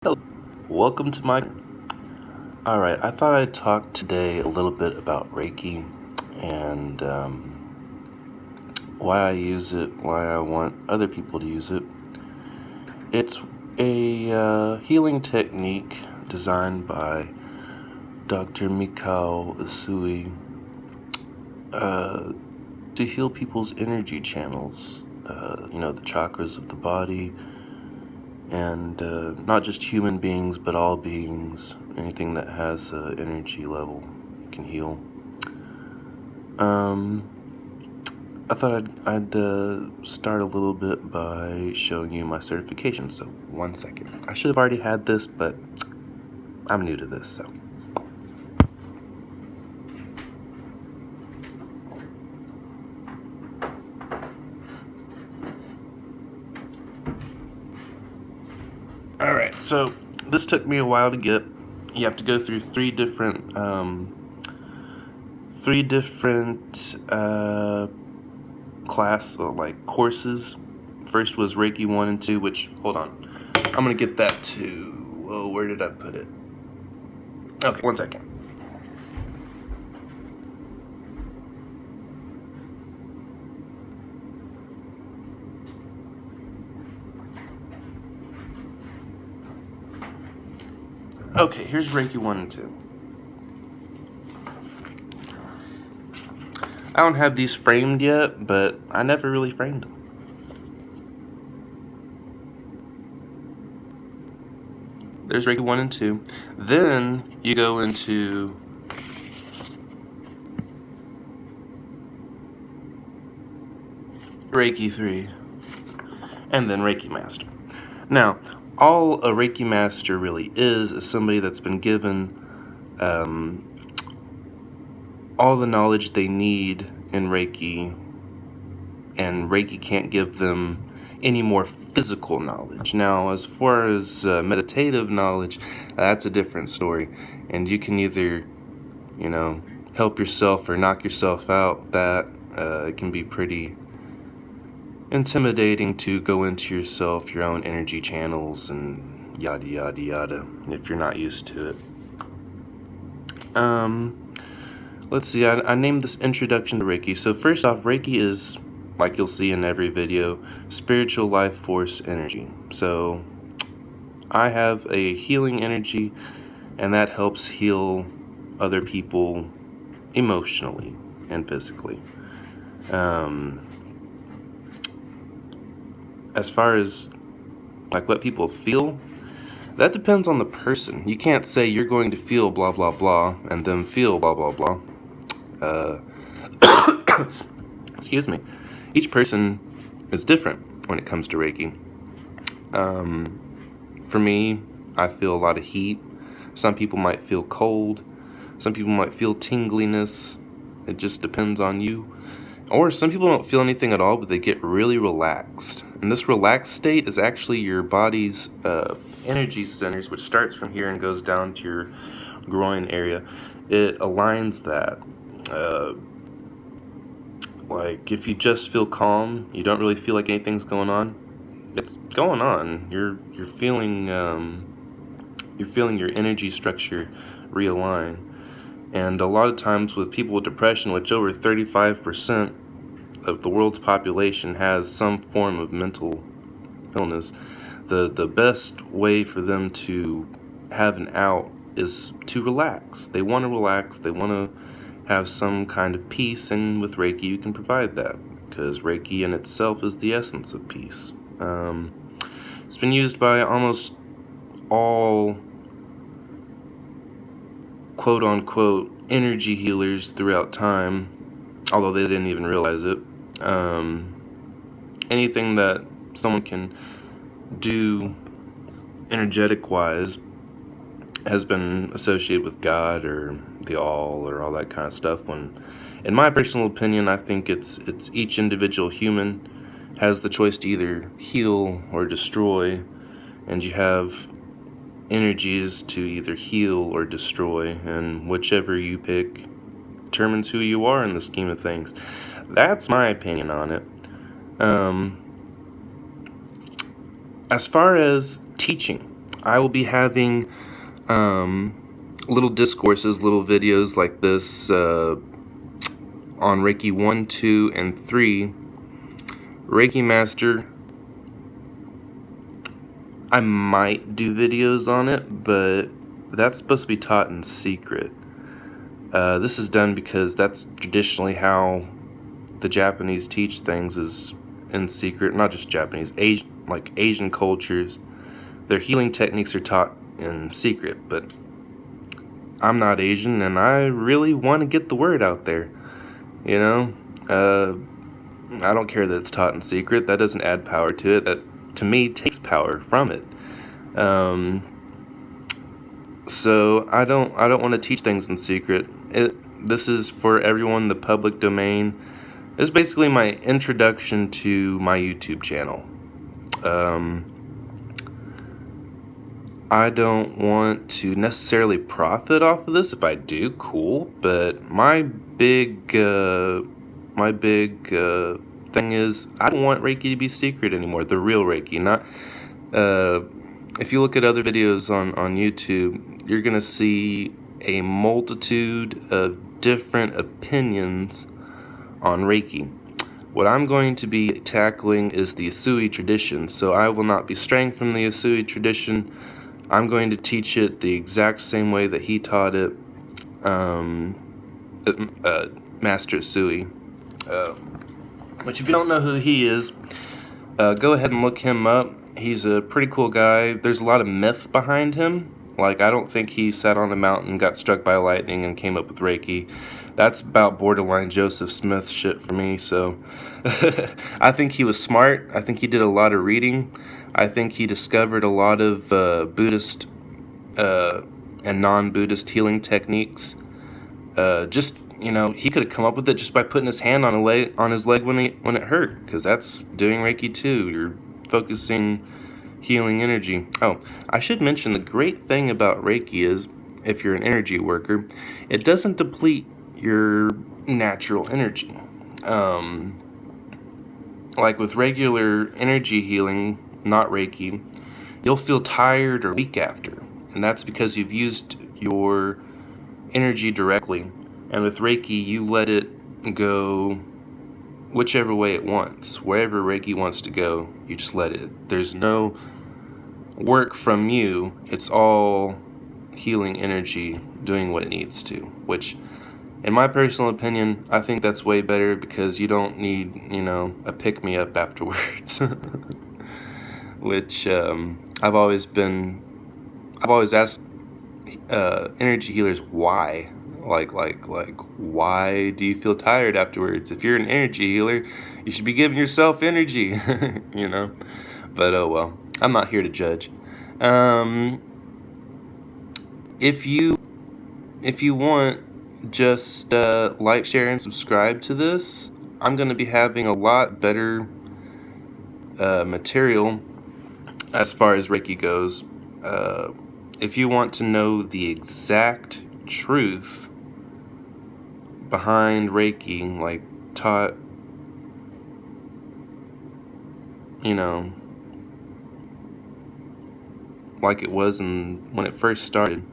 Hello. Welcome to my... Alright, I thought I'd talk today a little bit about Reiki and why I use it, why I want other people to use it. It's a healing technique designed by Dr. Mikao Usui to heal people's energy channels, the chakras of the body, and not just human beings, but all beings. Anything that has an energy level can heal. I thought I'd start a little bit by showing you my certification. So 1 second. I should have already had this, but I'm new to this, so. Alright, so this took me a while to get. You have to go through three different courses. First was Reiki 1 and 2, which, hold on, I'm gonna get that to, oh, where did I put it? Okay, 1 second. Okay, here's Reiki 1 and 2. I don't have these framed yet, but I never really framed them. There's Reiki 1 and 2. Then you go into Reiki 3, and then Reiki Master. Now, all a Reiki Master really is somebody that's been given all the knowledge they need in Reiki, and Reiki can't give them any more physical knowledge. Now, as far as meditative knowledge, that's a different story, and you can either, help yourself or knock yourself out. That it can be pretty intimidating to go into yourself, your own energy channels, and yada yada yada, if you're not used to it. Let's see, I named this Introduction to Reiki. So first off, Reiki is, like you'll see in every video, spiritual life force energy. So I have a healing energy, and that helps heal other people emotionally and physically. As far as what people feel, that depends on the person. You can't say you're going to feel blah blah blah and them feel blah blah blah. Excuse me. Each person is different when it comes to Reiki. For me, I feel a lot of heat. Some people might feel cold. Some people might feel tingliness. It just depends on you. Or some people don't feel anything at all, but they get really relaxed. And this relaxed state is actually your body's energy centers, which starts from here and goes down to your groin area. It aligns that. Like if you just feel calm, you don't really feel like anything's going on. It's going on. You're feeling your energy structure realign. And a lot of times with people with depression, which over 35% of the world's population has some form of mental illness, the best way for them to have an out is to relax. They want to relax. They want to have some kind of peace, and with Reiki you can provide that, because Reiki in itself is the essence of peace. It's been used by almost all quote-unquote energy healers throughout time, although they didn't even realize it. Anything that someone can do energetic-wise has been associated with God or the all or all that kind of stuff. When, in my personal opinion, I think it's each individual human has the choice to either heal or destroy, and you have energies to either heal or destroy, and whichever you pick determines who you are in the scheme of things. That's my opinion on it. As far as teaching, I will be having little discourses, little videos like this on Reiki 1, 2, and 3. Reiki Master, I might do videos on it, but that's supposed to be taught in secret. This is done because that's traditionally how the Japanese teach things, is in secret. Not just Japanese, Asian cultures, their healing techniques are taught in secret, but I'm not Asian and I really want to get the word out there, you know? I don't care that it's taught in secret. That doesn't add power to it. That, to me, takes power from it. So I don't want to teach things in secret. This is for everyone in the public domain. It's basically my introduction to my YouTube channel. I don't want to necessarily profit off of this. If I do, cool. But my big thing is, I don't want Reiki to be secret anymore. The real Reiki, not. If you look at other videos on YouTube, you're gonna see a multitude of different opinions on Reiki. What I'm going to be tackling is the Usui tradition, so I will not be straying from the Usui tradition. I'm going to teach it the exact same way that he taught it, Master Usui. Which, if you don't know who he is, go ahead and look him up. He's a pretty cool guy. There's a lot of myth behind him. Like, I don't think he sat on a mountain, got struck by lightning, and came up with Reiki. That's about borderline Joseph Smith shit for me, so I think he was smart. I think he did a lot of reading. I think he discovered a lot of Buddhist and non-Buddhist healing techniques. Just, you know, he could have come up with it just by putting his hand on his leg when it hurt, because that's doing Reiki too. You're focusing healing energy. Oh, I should mention, the great thing about Reiki is, if you're an energy worker, it doesn't deplete your natural energy. Like with regular energy healing, not Reiki, you'll feel tired or weak after, and that's because you've used your energy directly. And with Reiki, you let it go whichever way it wants. Wherever Reiki wants to go, you just let it. There's no work from you. It's all healing energy doing what it needs to, which, in my personal opinion, I think that's way better, because you don't need, you know, a pick-me-up afterwards. Which I've always asked energy healers why. Like, why do you feel tired afterwards? If you're an energy healer, you should be giving yourself energy, you know? But oh well, I'm not here to judge. If you want, just like, share, and subscribe to this. I'm going to be having a lot better material as far as Reiki goes. If you want to know the exact truth behind Reiki, like taught, you know, like it was when it first started,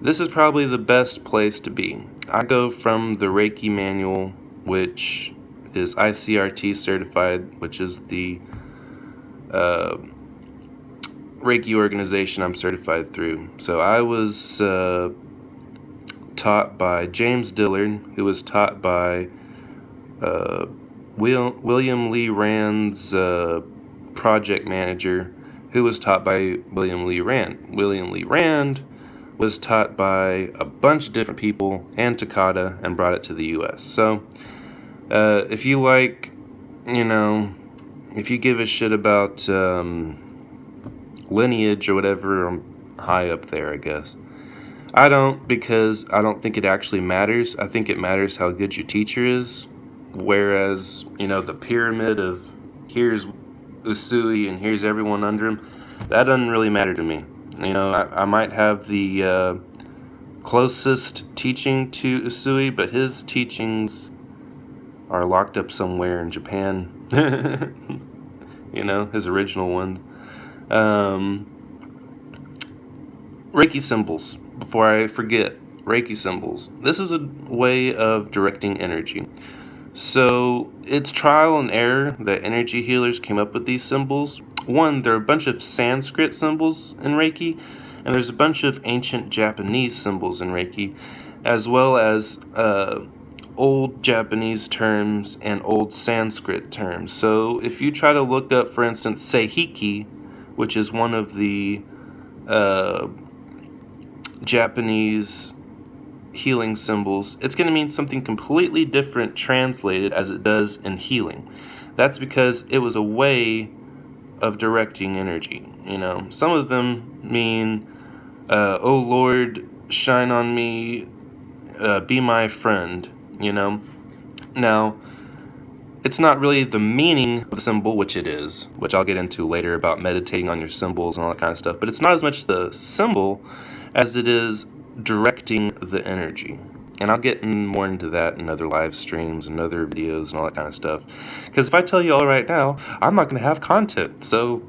this is probably the best place to be. I go from the Reiki manual, which is ICRT certified, which is the Reiki organization I'm certified through. So I was taught by James Dillard, who was taught by William Lee Rand's project manager, who was taught by William Lee Rand. William Lee Rand was taught by a bunch of different people and Takata, and brought it to the US. So if you like, you know, if you give a shit about lineage or whatever, I'm high up there, I guess. I don't, because I don't think it actually matters. I think it matters how good your teacher is. Whereas, you know, the pyramid of here's Usui and here's everyone under him, that doesn't really matter to me. You know, I might have the closest teaching to Usui, but his teachings are locked up somewhere in Japan. You know, his original one. Reiki symbols. Before I forget, Reiki symbols. This is a way of directing energy. So it's trial and error that energy healers came up with these symbols. One, there are a bunch of Sanskrit symbols in Reiki, and there's a bunch of ancient Japanese symbols in Reiki, as well as old Japanese terms and old Sanskrit terms. So if you try to look up, for instance, Seihiki, which is one of the Japanese healing symbols, it's going to mean something completely different translated as it does in healing. That's because it was a way of directing energy. You know, some of them mean, oh Lord, shine on me, be my friend, you know. Now, it's not really the meaning of the symbol, which it is, which I'll get into later about meditating on your symbols and all that kind of stuff, but it's not as much the symbol as it is directing the energy. And I'll get more into that in other live streams and other videos and all that kind of stuff. Because if I tell you all right now, I'm not going to have content. So,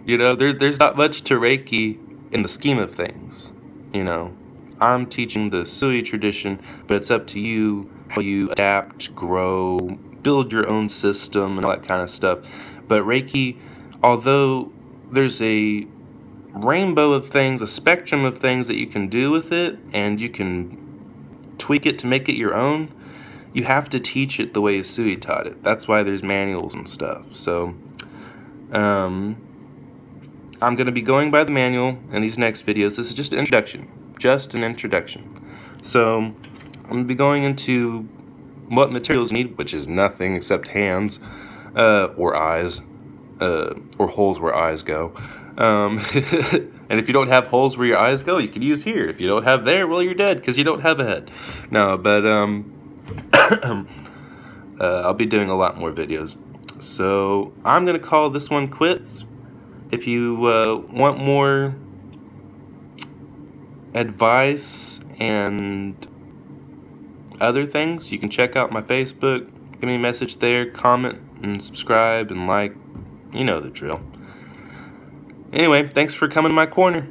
you know, there's not much to Reiki in the scheme of things. You know, I'm teaching the Sui tradition, but it's up to you how you adapt, grow, build your own system and all that kind of stuff. But Reiki, although there's a rainbow of things, a spectrum of things that you can do with it, and you can tweak it to make it your own, you have to teach it the way Sui taught it. That's why there's manuals and stuff. So, I'm going to be going by the manual in these next videos. This is just an introduction. Just an introduction. So, I'm going to be going into what materials you need, which is nothing except hands, or eyes, or holes where eyes go. And if you don't have holes where your eyes go, you can use here. If you don't have there, well, you're dead because you don't have a head. No, but I'll be doing a lot more videos. So I'm going to call this one quits. If you want more advice and other things, you can check out my Facebook. Give me a message there, comment and subscribe and like. You know the drill. Anyway, thanks for coming to my corner.